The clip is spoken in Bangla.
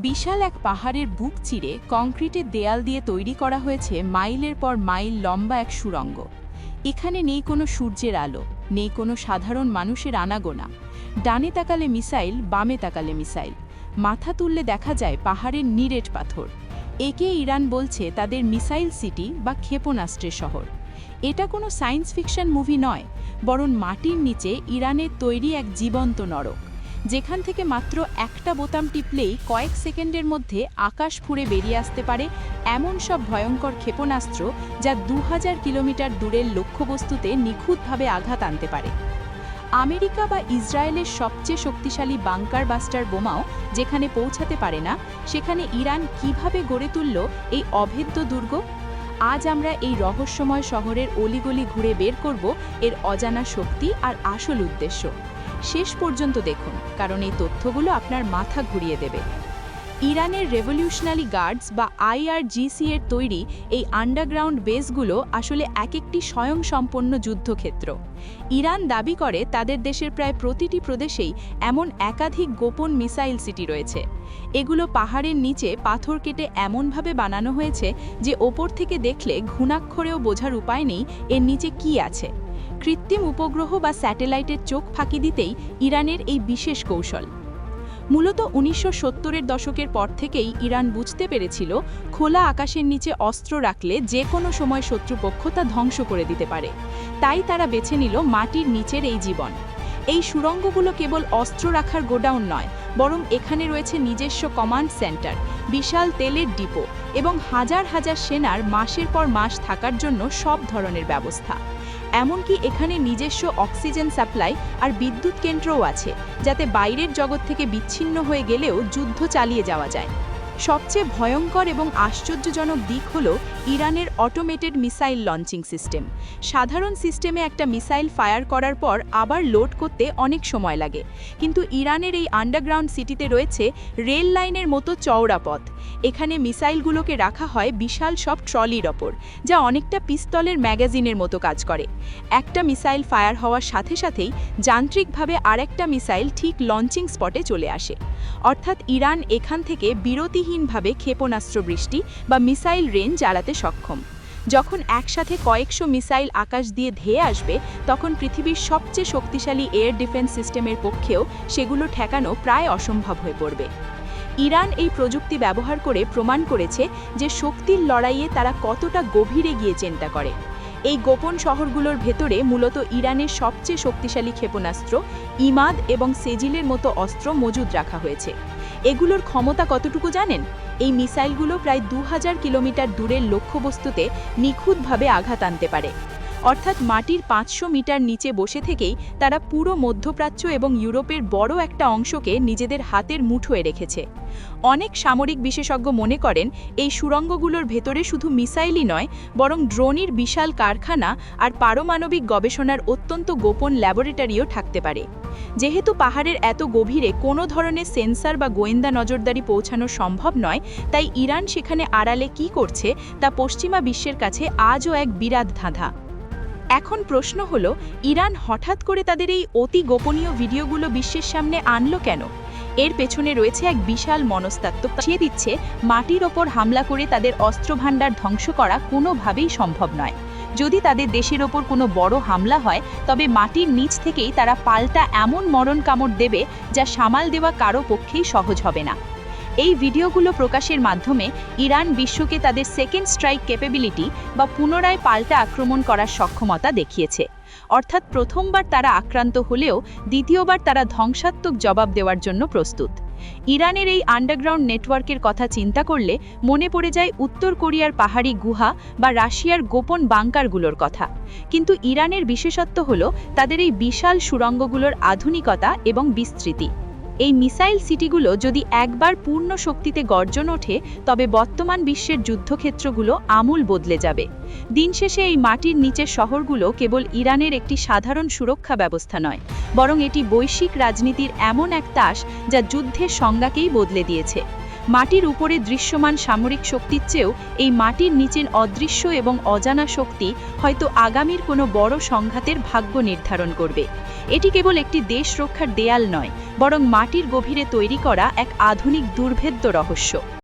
বিশাল এক পাহাড়ের বুক চিরে কংক্রিটের দেয়াল দিয়ে তৈরি করা হয়েছে মাইলের পর মাইল লম্বা এক সুড়ঙ্গ। এখানে নেই কোনো সূর্যের আলো, নেই কোনো সাধারণ মানুষের আনাগোনা। ডানে তাকালে মিসাইল, বামে তাকালে মিসাইল। মাথা তুললে দেখা যায় পাহাড়ের নিরেট পাথর। একে ইরান বলছে তাদের মিসাইল সিটি বা ক্ষেপণাস্ত্রের শহর। এটা কোনো সায়েন্স ফিকশন মুভি নয়, বরং মাটির নিচে ইরানের তৈরি এক জীবন্ত নরক, যেখান থেকে মাত্র একটা বোতাম টিপলেই কয়েক সেকেন্ডের মধ্যে আকাশ ফুঁড়ে বেরিয়ে আসতে পারে এমন সব ভয়ঙ্কর ক্ষেপণাস্ত্র, যা 2000 কিলোমিটার দূরের লক্ষ্যবস্তুতে নিখুঁতভাবে আঘাত আনতে পারে। আমেরিকা বা ইসরায়েলের সবচেয়ে শক্তিশালী বাংকার বাস্টার বোমাও যেখানে পৌঁছাতে পারে না, সেখানে ইরান কিভাবে গড়ে তুলল এই অভেদ্য দুর্গ? আজ আমরা এই রহস্যময় শহরের অলিগলি ঘুরে বের করব এর অজানা শক্তি আর আসল উদ্দেশ্য। শেষ পর্যন্ত দেখুন, কারণ এই তথ্যগুলো আপনার মাথা ঘুরিয়ে দেবে। ইরানের রেভলিউশনারি গার্ডস বা IRGC এর তৈরি এই আন্ডারগ্রাউন্ড বেসগুলো আসলে এক একটি স্বয়ংসম্পন্ন যুদ্ধক্ষেত্র। ইরান দাবি করে তাদের দেশের প্রায় প্রতিটি প্রদেশেই এমন একাধিক গোপন মিসাইল সিটি রয়েছে। এগুলো পাহাড়ের নিচে পাথর কেটে এমনভাবে বানানো হয়েছে যে ওপর থেকে দেখলে ঘুণাক্ষরেও বোঝার উপায় নেই এর নিচে কী আছে। কৃত্রিম উপগ্রহ বা স্যাটেলাইটের চোখ ফাঁকি দিতেই ইরানের এই বিশেষ কৌশল। মূলত 1970-এর দশকের পর থেকেই ইরান বুঝতে পেরেছিল খোলা আকাশের নিচে অস্ত্র রাখলে যে কোনো সময় শত্রুপক্ষ তা ধ্বংস করে দিতে পারে। তাই তারা বেছে নিল মাটির নিচের এই জীবন। এই সুড়ঙ্গগুলো কেবল অস্ত্র রাখার গোডাউন নয়, বরং এখানে রয়েছে নিজস্ব কমান্ড সেন্টার, বিশাল তেলের ডিপো এবং হাজার হাজার সেনার মাসের পর মাস থাকার জন্য সব ধরনের ব্যবস্থা। এমনকি এখানে নিজস্ব অক্সিজেন সাপ্লাই আর বিদ্যুৎ কেন্দ্রও আছে, যাতে বাইরের জগৎ থেকে বিচ্ছিন্ন হয়ে গেলেও যুদ্ধ চালিয়ে যাওয়া যায়। সবচেয়ে ভয়ঙ্কর এবং আশ্চর্যজনক দিক হল ইরানের অটোমেটেড মিসাইল লঞ্চিং সিস্টেম। সাধারণ সিস্টেমে একটা মিসাইল ফায়ার করার পর আবার লোড করতে অনেক সময় লাগে, কিন্তু ইরানের এই আন্ডারগ্রাউন্ড সিটিতে রয়েছে রেল লাইনের মতো চওড়া পথ। এখানে মিসাইলগুলোকে রাখা হয় বিশাল সব ট্রলির ওপর, যা অনেকটা পিস্তলের ম্যাগাজিনের মতো কাজ করে। একটা মিসাইল ফায়ার হওয়ার সাথে সাথেই যান্ত্রিকভাবে আরেকটা মিসাইল ঠিক লঞ্চিং স্পটে চলে আসে। অর্থাৎ ইরান এখান থেকে বিরতিহীনভাবে ক্ষেপণাস্ত্র বৃষ্টি বা মিসাইল রেঞ্জ চালাতে সক্ষম। যখন একসাথে কয়েকশো মিসাইল আকাশ দিয়ে ধেয়ে আসবে, তখন পৃথিবীর সবচেয়ে শক্তিশালী এয়ার ডিফেন্স সিস্টেমের পক্ষেও সেগুলো ঠেকানো প্রায় অসম্ভব হয়ে পড়বে। ইরান এই প্রযুক্তি ব্যবহার করে প্রমাণ করেছে যে শক্তির লড়াইয়ে তারা কতটা গভীরে গিয়ে চিন্তা করে। এই গোপন শহরগুলোর ভেতরে মূলত ইরানের সবচেয়ে শক্তিশালী ক্ষেপণাস্ত্র ইমাদ এবং সেজিলের মতো অস্ত্র মজুদ রাখা হয়েছে। এগুলোর ক্ষমতা কতটুকু জানেন? এই মিসাইলগুলো প্রায় 2000 কিলোমিটার দূরের লক্ষ্যবস্তুতে নিখুঁতভাবে আঘাত আনতে পারে। অর্থাৎ মাটির 500 মিটার নিচে বসে থেকেই তারা পুরো মধ্যপ্রাচ্য এবং ইউরোপের বড় একটা অংশকে নিজেদের হাতের মুঠোয় রেখেছে। অনেক সামরিক বিশেষজ্ঞ মনে করেন এই সুড়ঙ্গগুলোর ভেতরে শুধু মিসাইলই নয়, বরং ড্রোনের বিশাল কারখানা আর পারমাণবিক গবেষণার অত্যন্ত গোপন ল্যাবরেটরিও থাকতে পারে। যেহেতু পাহাড়ের এত গভীরে কোনো ধরনের সেন্সর বা গোয়েন্দা নজরদারি পৌঁছানো সম্ভব নয়, তাই ইরান সেখানে আড়ালে কী করছে তা পশ্চিমা বিশ্বের কাছে আজও এক বিরাট ধাঁধা। এখন প্রশ্ন হলো, ইরান হঠাৎ করে তাদের এই অতি গোপনীয় ভিডিওগুলো বিশ্বের সামনে আনলো কেন? এর পেছনে রয়েছে এক বিশাল মনস্তাত্ত্ব বুঝিয়ে দিচ্ছে মাটির ওপর হামলা করে তাদের অস্ত্রভাণ্ডার ধ্বংস করা কোনোভাবেই সম্ভব নয়। যদি তাদের দেশের ওপর কোনো বড় হামলা হয়, তবে মাটির নিচ থেকেই তারা পাল্টা এমন মরণ কামড় দেবে যা সামাল দেওয়া কারো পক্ষেই সহজ হবে না। এই ভিডিওগুলো প্রকাশের মাধ্যমে ইরান বিশ্বকে তাদের সেকেন্ড স্ট্রাইক ক্যাপাবিলিটি বা পুনরায় পাল্টা আক্রমণ করার সক্ষমতা দেখিয়েছে। অর্থাৎ প্রথমবার তারা আক্রান্ত হলেও দ্বিতীয়বার তারা ধ্বংসাত্মক জবাব দেওয়ার জন্য প্রস্তুত। ইরানের এই আন্ডারগ্রাউন্ড নেটওয়ার্কের কথা চিন্তা করলে মনে পড়ে যায় উত্তর কোরিয়ার পাহাড়ি গুহা বা রাশিয়ার গোপন বাংকারগুলোর কথা। কিন্তু ইরানের বিশেষত্ব হলো তাদের এই বিশাল সুড়ঙ্গগুলোর আধুনিকতা এবং বিস্তৃতি। এই মিসাইল সিটিগুলো যদি একবার পূর্ণ শক্তিতে গর্জন ওঠে, তবে বর্তমান বিশ্বের যুদ্ধক্ষেত্রগুলো আমূল বদলে যাবে। দিন শেষে এই মাটির নিচের শহরগুলো কেবল ইরানের একটি সাধারণ সুরক্ষা ব্যবস্থা নয়, বরং এটি বৈশ্বিক রাজনীতির এমন এক তাস যা যুদ্ধের সংজ্ঞাকেই বদলে দিয়েছে। মাটির উপরে দৃশ্যমান সামরিক শক্তির চেয়েও এই মাটির নিচের অদৃশ্য এবং অজানা শক্তি হয়তো আগামীর কোনো বড় সংঘাতের ভাগ্য নির্ধারণ করবে। এটি কেবল একটি দেশ রক্ষার দেয়াল নয়, বরং মাটির গভীরে তৈরি করা এক আধুনিক দুর্ভেদ্য রহস্য।